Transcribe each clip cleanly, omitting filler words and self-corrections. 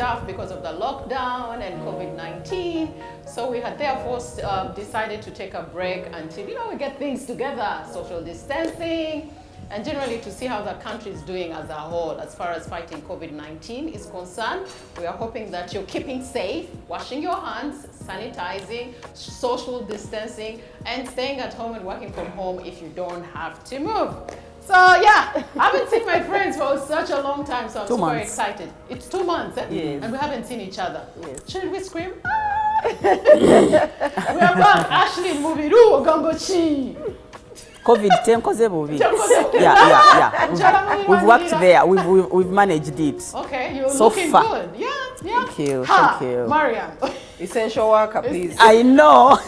tough because of the lockdown and COVID-19. So we had therefore decided to take a break until, we get things together, social distancing, and generally to see how the country is doing as a whole as far as fighting COVID-19 is concerned. We are hoping that you're keeping safe, washing your hands, sanitizing, social distancing, and staying at home and working from home if you don't have to move. So yeah, I haven't seen my friends for such a long time, so I'm super excited. It's 2 months, Yes. and we haven't seen each other. Yes. Should we scream? We are back. Ashley Mubiru Gambochi. COVID tenkoze bubi. Yeah. We've worked there. We've managed it. Okay, you're so looking far. good. Yeah. Thank you. Mariam. Essential worker, please. I know.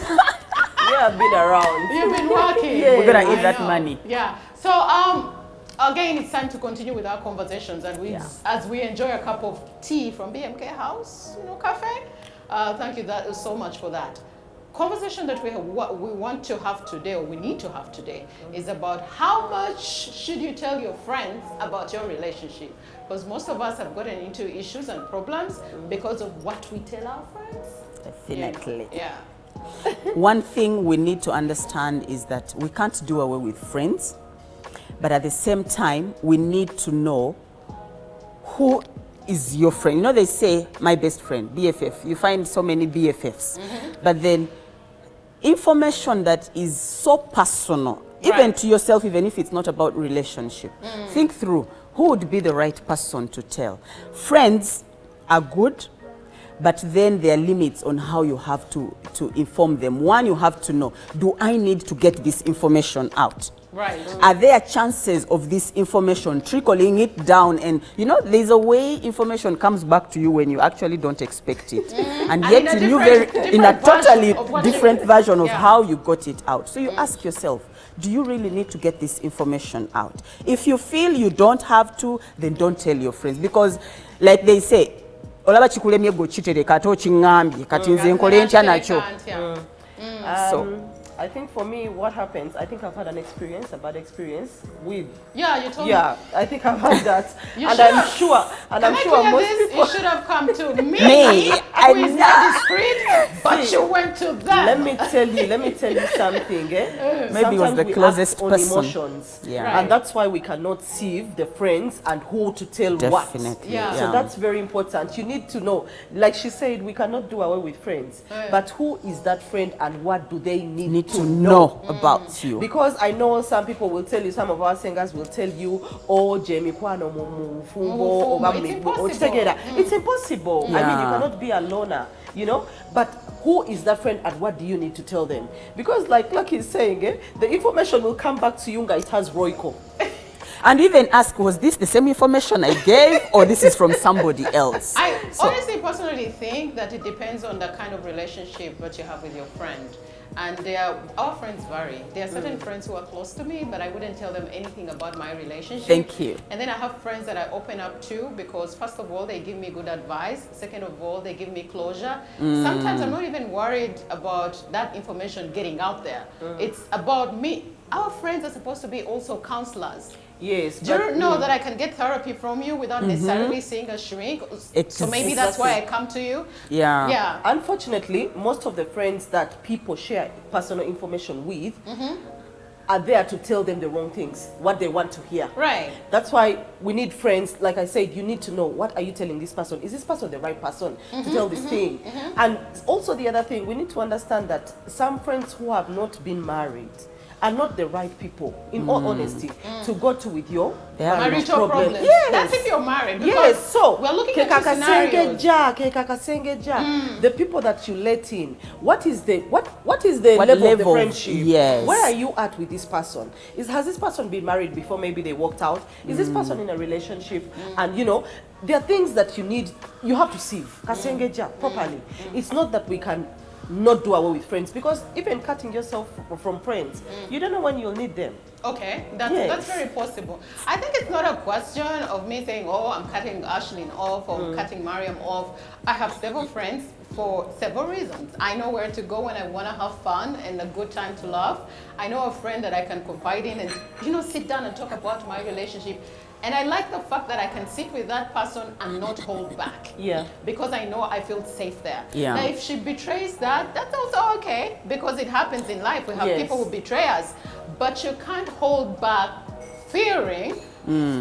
You have been around. You've been working. Yeah. We're gonna eat that money. Yeah. So again, it's time to continue with our conversations, and as we enjoy a cup of tea from BMK House, cafe. Thank you so much for that. Conversation that we want to have today, or we need to have today, is about how much should you tell your friends about your relationship? Because most of us have gotten into issues and problems because of what we tell our friends. Definitely. Yeah. One thing we need to understand is that we can't do away with friends, but at the same time, we need to know who is your friend. They say my best friend, BFF. You find so many BFFs, but then information that is so personal, even to yourself, even if it's not about relationship. Think through who would be the right person to tell. Friends are good, but then there are limits on how you have to inform them. One, you have to know, do I need to get this information out? Right. Are there chances of this information trickling it down? And there's a way information comes back to you when you actually don't expect it. And yet you knew in a totally different version of how you got it out. So you ask yourself, do you really need to get this information out? If you feel you don't have to, then don't tell your friends. Because like they say, olaba chikulemye go chitere kato chingambye kati nze nkole ntya nakyo. So I think for me, what happens, I think I've had a bad experience with. Yeah, you told me. Yeah, I think I've had that. And I'm sure most people. You should have come to me. Who is not discreet, but you went to them. Let me tell you something. Maybe it was the closest on person. Emotions. Yeah. Right. And that's why we cannot sieve the friends and who to tell what. Definitely. Yeah. So that's very important. You need to know, like she said, we cannot do away with friends. But who is that friend and what do they need to know about you? Because I know some people will tell you, some of our singers will tell you, oh, Jamie Kwano it's impossible. Yeah. I mean, you cannot be a loner, But who is that friend and what do you need to tell them? Because like Lucky is saying, the information will come back to you, it has Royco. And even ask, was this the same information I gave or this is from somebody else? I honestly personally think that it depends on the kind of relationship that you have with your friend. And our friends vary. There are certain friends who are close to me, but I wouldn't tell them anything about my relationship. Thank you. And then I have friends that I open up to because first of all, they give me good advice. Second of all, they give me closure. Sometimes I'm not even worried about that information getting out there. It's about me. Our friends are supposed to be also counselors. Yes. Do you know that I can get therapy from you without necessarily seeing a shrink? So maybe that's why I come to you. Yeah. Yeah. Unfortunately, most of the friends that people share personal information with are there to tell them the wrong things, what they want to hear. Right. That's why we need friends. Like I said, you need to know, what are you telling this person? Is this person the right person to tell this thing? And also the other thing, we need to understand that some friends who have not been married are not the right people, in all honesty, to go to with your marital problems. Yes. That's if you're married. Yes, so we're looking at scenarios. The people that you let in, what is the level of the friendship? Yes. Where are you at with this person? Has this person been married before maybe they walked out? Is this person in a relationship? And there are things that you have to sieve properly. It's not that we can not do away with friends, because even cutting yourself from friends, you don't know when you'll need them. Okay, that's very possible. I think it's not a question of me saying, oh, I'm cutting Ashlyn off or I'm cutting Mariam off. I have several friends for several reasons. I know where to go when I want to have fun and a good time to laugh. I know a friend that I can confide in and, you know, sit down and talk about my relationship. And I like the fact that I can sit with that person and not hold back. Yeah. Because I know I feel safe there. Yeah. Now, if she betrays that, that's also okay, because it happens in life. We have people who betray us. But you can't hold back fearing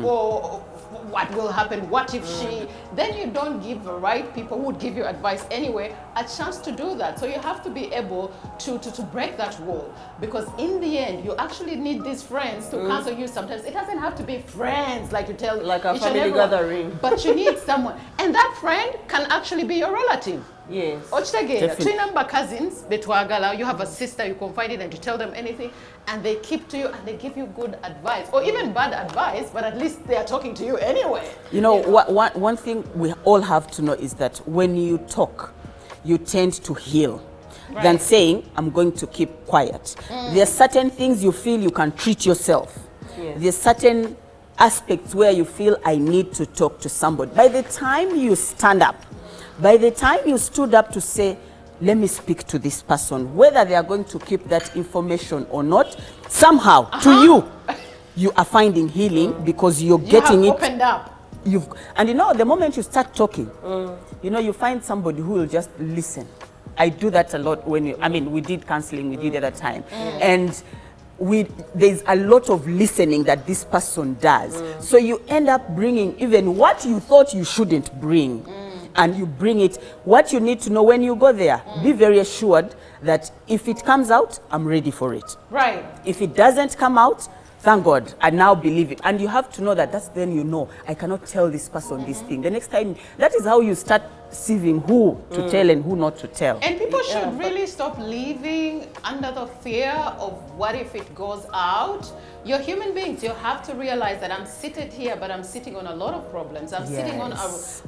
for what will happen, what if she, then you don't give the right people who would give you advice anyway a chance to do that. So you have to be able to break that wall, because in the end you actually need these friends to counsel you. Sometimes it doesn't have to be friends like you tell Like a each and family everyone, gathering. but you need someone, and that friend can actually be your relative. Yes. Definitely. Two number cousins, betwagala, you have a sister you confide in and you tell them anything, and they keep to you and they give you good advice, or even bad advice, but at least they are talking to you anyway. You know, one thing we all have to know is that when you talk, you tend to heal. Than saying, I'm going to keep quiet. There are certain things you feel you can treat yourself. Yes. There's certain aspects where you feel I need to talk to somebody. By the time you stand up, by the time you stood up to say, let me speak to this person, whether they are going to keep that information or not, somehow to you are finding healing because you're getting have it. Opened up. And you know, the moment you start talking, you know, you find somebody who will just listen. I do that a lot when we did counseling with you the other time. And there's a lot of listening that this person does. So you end up bringing even what you thought you shouldn't bring. And you bring it. What you need to know when you go there, be very assured that if it comes out, I'm ready for it. Right. If it doesn't come out, thank God, I now believe it. And you have to know that that's then you know, I cannot tell this person this thing. The next time, that is how you start sieving who to tell and who not to tell. And people should really stop living under the fear of what if it goes out. You're human beings. You have to realize that I'm seated here, but I'm sitting on a lot of problems. I'm sitting on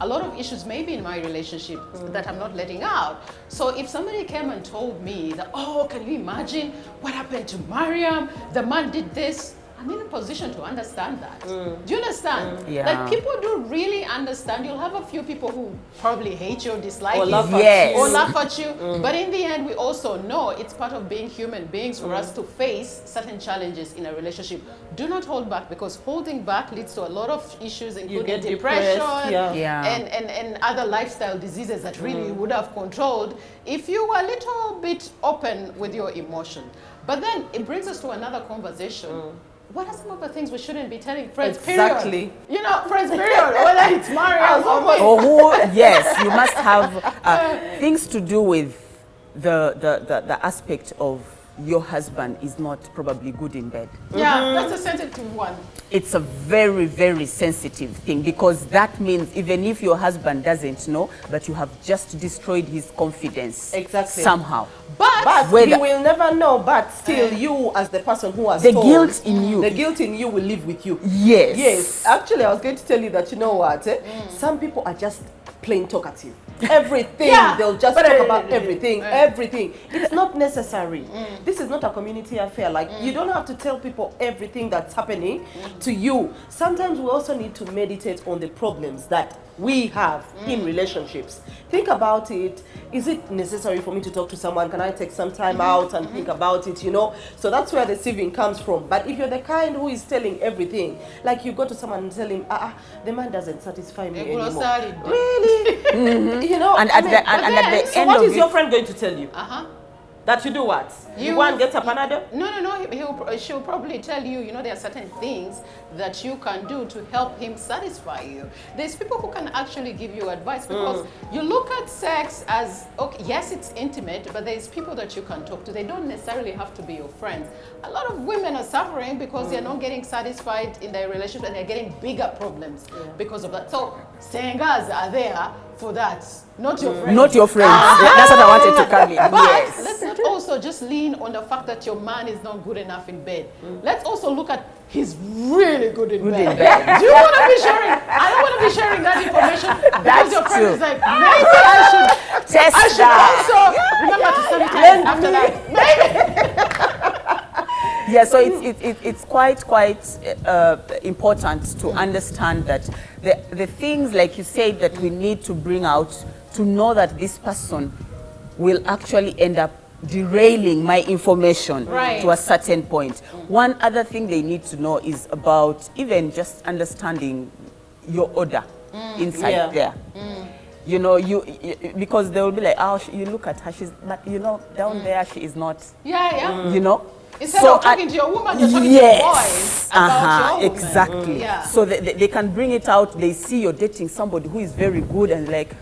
a lot of issues maybe in my relationship that I'm not letting out. So if somebody came and told me that, oh, can you imagine what happened to Mariam? The man did this. I'm in a position to understand that. Do you understand? Yeah. Like, people do really understand. You'll have a few people who probably hate you or dislike Or you. laugh at you. Or laugh at you. But in the end, we also know it's part of being human beings for us to face certain challenges in a relationship. Do not hold back, because holding back leads to a lot of issues, including get depression depressed, and other lifestyle diseases that really you would have controlled if you were a little bit open with your emotion. But then it brings us to another conversation. What are some of the things we shouldn't be telling friends, Exactly. period? You know, friends, period. Whether it's Mariam or me. Or who, yes, you must have things to do with the aspect of your husband is not probably good in bed. Yeah, that's a sensitive one. It's a very, very sensitive thing, because that means even if your husband doesn't know, but you have just destroyed his confidence. Exactly. Somehow. But He will never know, but still you as the person who has The told, guilt in you. the guilt in you will live with you. Yes. Yes. Actually, I was going to tell you that, you know what, some people are just plain talkative. Everything, they'll just talk about everything. It's not necessary. This is not a community affair. Like, you don't have to tell people everything that's happening to you. Sometimes we also need to meditate on the problems that we have in relationships. Think about it. Is it necessary for me to talk to someone? Can I take some time out and think about it, you know? So that's where the sieving comes from. But if you're the kind who is telling everything, like you go to someone and tell him, the man doesn't satisfy me anymore. Really? You know? And at the end so what of is your friend going to tell you? That you do what? You go and get a Panadol? No. She'll probably tell you, you know, there are certain things that you can do to help him satisfy you. There's people who can actually give you advice, because you look at sex as, okay, yes, it's intimate, but there's people that you can talk to. They don't necessarily have to be your friends. A lot of women are suffering because they're not getting satisfied in their relationship, and they're getting bigger problems because of that. So sengas are there for that, not your friends. Not your friends. That's what I wanted to come in. But let's not also just lean on the fact that your man is not good enough in bed. Let's also look at he's really good in bed. Do you want to be sharing? I don't want to be sharing that information because your friend is like, maybe I should also remember to sanitize after that. Maybe. Yeah, so it's quite important to understand that the things, like you said, that we need to bring out to know that this person will actually end up derailing my information to a certain point. One other thing they need to know is about even just understanding your order inside there. You know, because they will be like, oh, you look at her, but you know, down there she is not. You know. Instead of talking to your woman, you're talking to your boys about your woman. Exactly. So they can bring it out. They see you're dating somebody who is very good and like,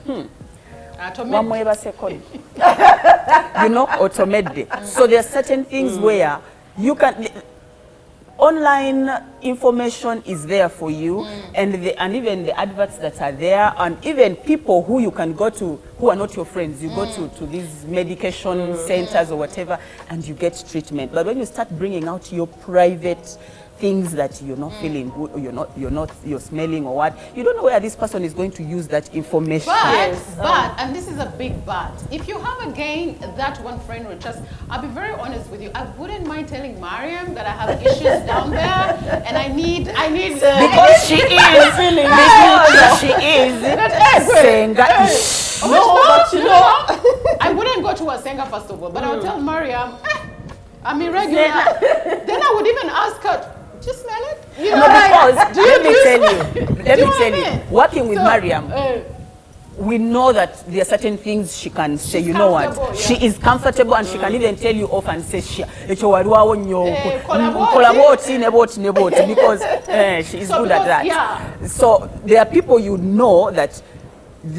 one more ever second. You know, automate. So there are certain things where you can. Online information is there for you, and even the adverts that are there, and even people who you can go to who are not your friends. You go to these medication centers or whatever, and you get treatment. But when you start bringing out your private things that you're not feeling good, or you're smelling or what, you don't know where this person is going to use that information. But and this is a big but, if you have again that one friend or just, I'll be very honest with you, I wouldn't mind telling Mariam that I have issues down there and I need because she is feeling because she is saying but you know, I wouldn't go to a singer first of all, but I would tell Mariam, I'm irregular. Then I would even ask her, do you smell it? You know, because let me tell you, working with Mariam, we know that there are certain things she can say. You know what? She is comfortable, and she can even tell you off and say, because she is good at that. So there are people you know that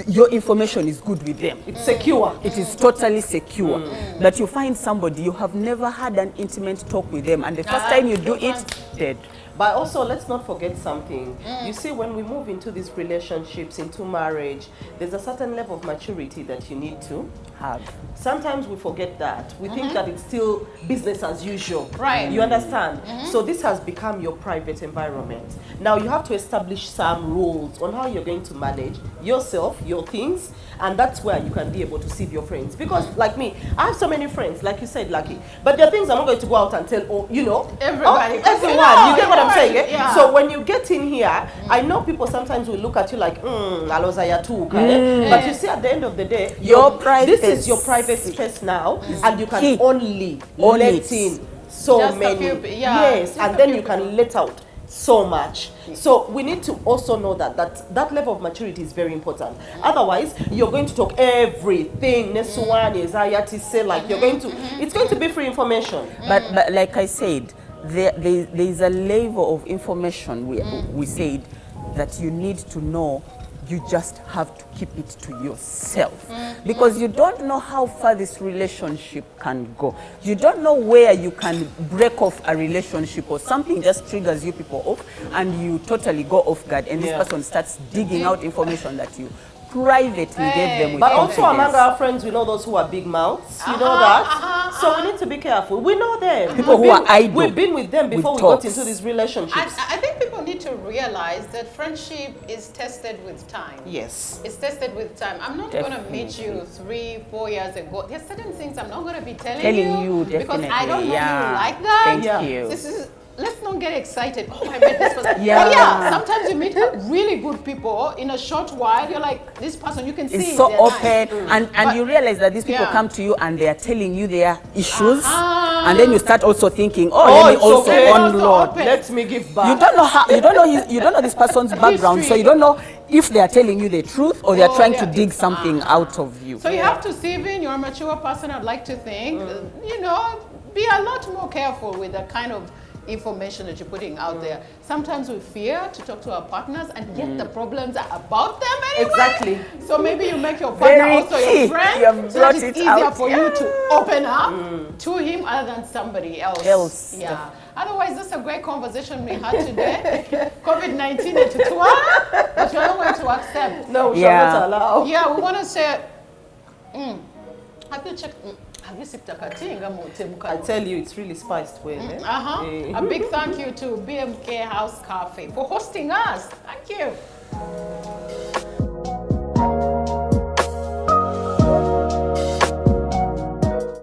your information is good with them. It's secure. It is totally secure. That you find somebody, you have never had an intimate talk with them, and the first time you do it, dead. But also, let's not forget something. You see, when we move into these relationships, into marriage, there's a certain level of maturity that you need to have. Sometimes we forget that. We think that it's still business as usual. Right. You understand? So this has become your private environment. Now you have to establish some rules on how you're going to manage yourself, your things, and that's where you can be able to see your friends. Because like me, I have so many friends, like you said, Lucky. But there are things I'm not going to go out and tell, you know, everybody. Everyone. You get what I'm saying? Eh? So when you get in here, I know people sometimes will look at you like, alozaya too. But you see, at the end of the day, this is your private space now, and you can only let in so just many. Yes, and then you can let out so much. So we need to also know that level of maturity is very important. Otherwise, you're going to talk everything. Like you're going to, it's going to be free information. But like I said, there is a level of information we said that you need to know. You just have to keep it to yourself, because you don't know how far this relationship can go. You don't know where you can break off a relationship, or something just triggers you people off and you totally go off guard, and this person starts digging out information that you privately gave them with But also confidence. among our friends, we know those who are big mouths. You know that? So we need to be careful. We know them. People who are idle. We've been with them before we got into these relationships. I think people need to realize that friendship is tested with time. Yes. It's tested with time. I'm not going to meet you 3-4 years ago. There's certain things I'm not going to be telling you because I don't know you like that. Thank you. Let's not get excited. Oh, I met this person. But yeah, sometimes you meet really good people in a short while. You're like, this person, you can see it's so open, nice. and you realize that these people come to you and they are telling you their issues, and then you start also thinking, let me also unload. Let me give back. You don't know how. You don't know this person's background, so you don't know if they are telling you the truth or they are trying to dig something out of you. So you have to see, Vin, you're a mature person. I'd like to think, you know, be a lot more careful with the kind of information that you're putting out there. Sometimes we fear to talk to our partners, and yet the problems are about them anyway. Exactly. So maybe you make your partner also your friend, so that it's easier for you to open up to him other than somebody else. Yeah. Otherwise, this is a great conversation we had today. COVID-19 is to but you're not going to accept. No, we shall not allow. Yeah, we want to say, have you checked? I tell you, it's really spiced well. A big thank you to BMK House Cafe for hosting us. Thank you.